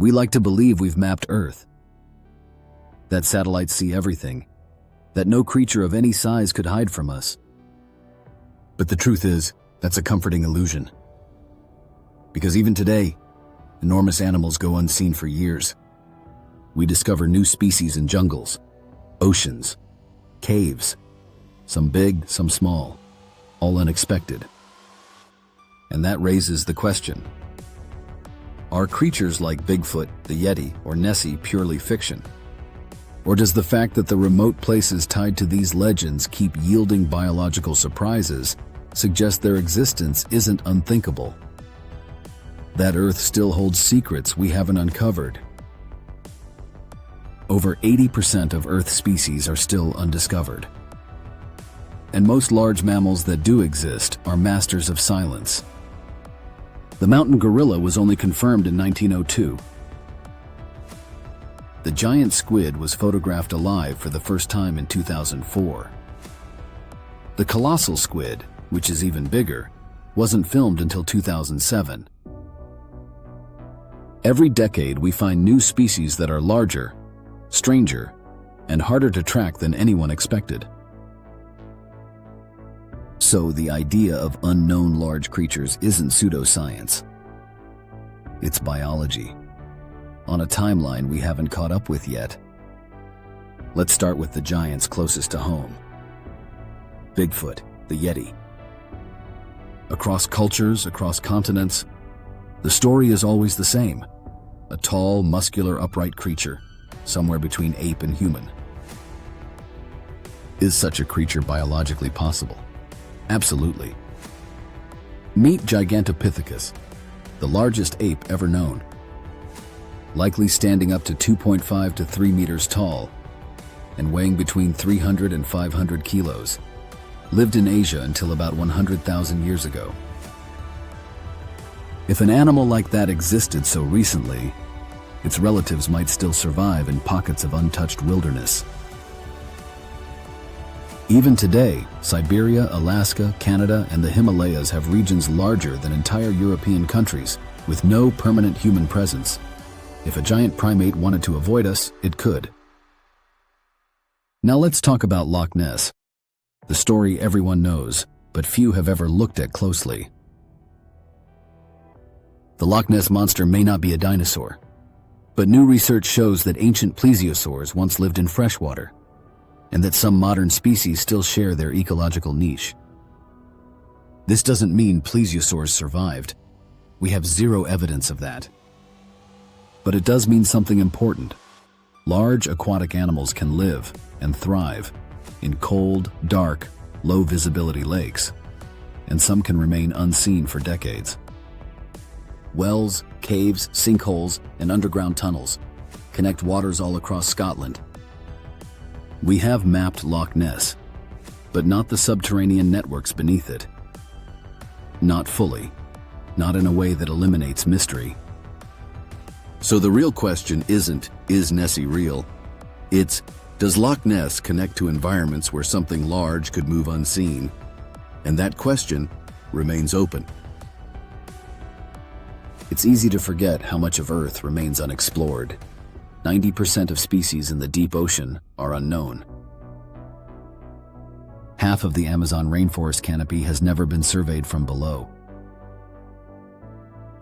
We like to believe we've mapped Earth, that satellites see everything, that no creature of any size could hide from us. But the truth is, that's a comforting illusion. Because even today, enormous animals go unseen for years. We discover new species in jungles, oceans, caves, some big, some small, all unexpected. And that raises the question: are creatures like Bigfoot, the Yeti, or Nessie purely fiction? Or does the fact that the remote places tied to these legends keep yielding biological surprises suggest their existence isn't unthinkable? That Earth still holds secrets we haven't uncovered. Over 80% of Earth's species are still undiscovered. And most large mammals that do exist are masters of silence. The mountain gorilla was only confirmed in 1902. The giant squid was photographed alive for the first time in 2004. The colossal squid, which is even bigger, wasn't filmed until 2007. Every decade we find new species that are larger, stranger, and harder to track than anyone expected. So the idea of unknown large creatures isn't pseudoscience. It's biology, on a timeline we haven't caught up with yet. Let's start with the giants closest to home. Bigfoot, the Yeti. Across cultures, across continents, the story is always the same: a tall, muscular, upright creature, somewhere between ape and human. Is such a creature biologically possible? Absolutely. Meet Gigantopithecus, the largest ape ever known. Likely standing up to 2.5 to 3 meters tall and weighing between 300 and 500 kilos, lived in Asia until about 100,000 years ago. If an animal like that existed so recently, its relatives might still survive in pockets of untouched wilderness. Even today, Siberia, Alaska, Canada, and the Himalayas have regions larger than entire European countries, with no permanent human presence. If a giant primate wanted to avoid us, it could. Now let's talk about Loch Ness, the story everyone knows, but few have ever looked at closely. The Loch Ness Monster may not be a dinosaur, but new research shows that ancient plesiosaurs once lived in freshwater, and that some modern species still share their ecological niche. This doesn't mean plesiosaurs survived. We have zero evidence of that. But it does mean something important. Large aquatic animals can live and thrive in cold, dark, low-visibility lakes, and some can remain unseen for decades. Wells, caves, sinkholes, and underground tunnels connect waters all across Scotland. We have mapped Loch Ness, but not the subterranean networks beneath it. Not fully, not in a way that eliminates mystery. So the real question isn't, is Nessie real? It's, does Loch Ness connect to environments where something large could move unseen? And that question remains open. It's easy to forget how much of Earth remains unexplored. 90% of species in the deep ocean are unknown. Half of the Amazon rainforest canopy has never been surveyed from below.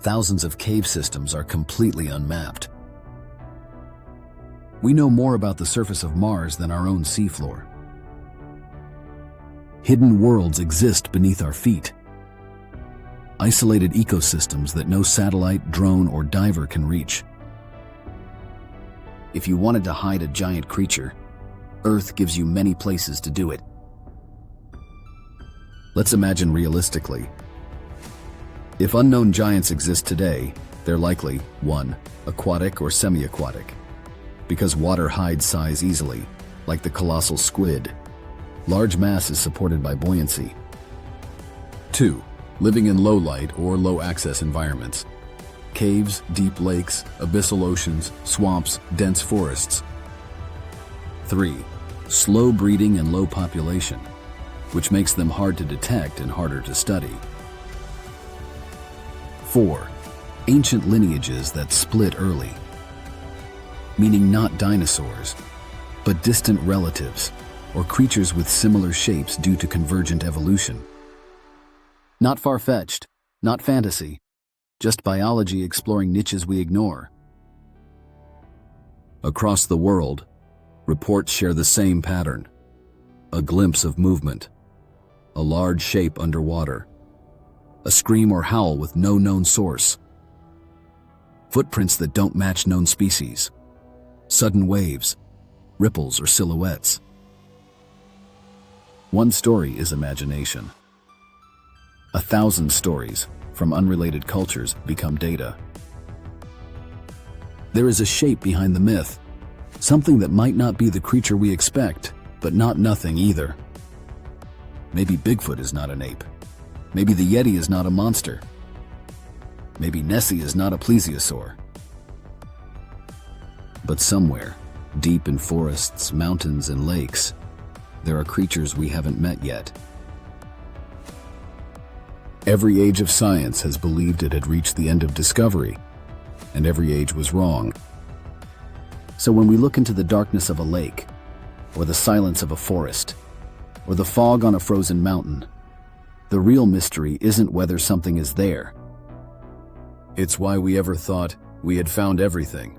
Thousands of cave systems are completely unmapped. We know more about the surface of Mars than our own seafloor. Hidden worlds exist beneath our feet. Isolated ecosystems that no satellite, drone, or diver can reach. If you wanted to hide a giant creature, Earth gives you many places to do it. Let's imagine realistically. If unknown giants exist today, they're likely, 1, aquatic or semi-aquatic, because water hides size easily, like the colossal squid. Large mass is supported by buoyancy. 2, living in low light or low access environments. Caves, deep lakes, abyssal oceans, swamps, dense forests. 3, slow breeding and low population, which makes them hard to detect and harder to study. 4, ancient lineages that split early, meaning not dinosaurs, but distant relatives or creatures with similar shapes due to convergent evolution. Not far-fetched, not fantasy, just biology exploring niches we ignore. Across the world, reports share the same pattern. A glimpse of movement, a large shape underwater, a scream or howl with no known source, footprints that don't match known species, sudden waves, ripples or silhouettes. One story is imagination. 1,000 stories from unrelated cultures become data. There is a shape behind the myth, something that might not be the creature we expect, but not nothing either. Maybe Bigfoot is not an ape. Maybe the Yeti is not a monster. Maybe Nessie is not a plesiosaur. But somewhere, deep in forests, mountains, and lakes, there are creatures we haven't met yet. Every age of science has believed it had reached the end of discovery, and every age was wrong. So when we look into the darkness of a lake, or the silence of a forest, or the fog on a frozen mountain, the real mystery isn't whether something is there. It's why we ever thought we had found everything.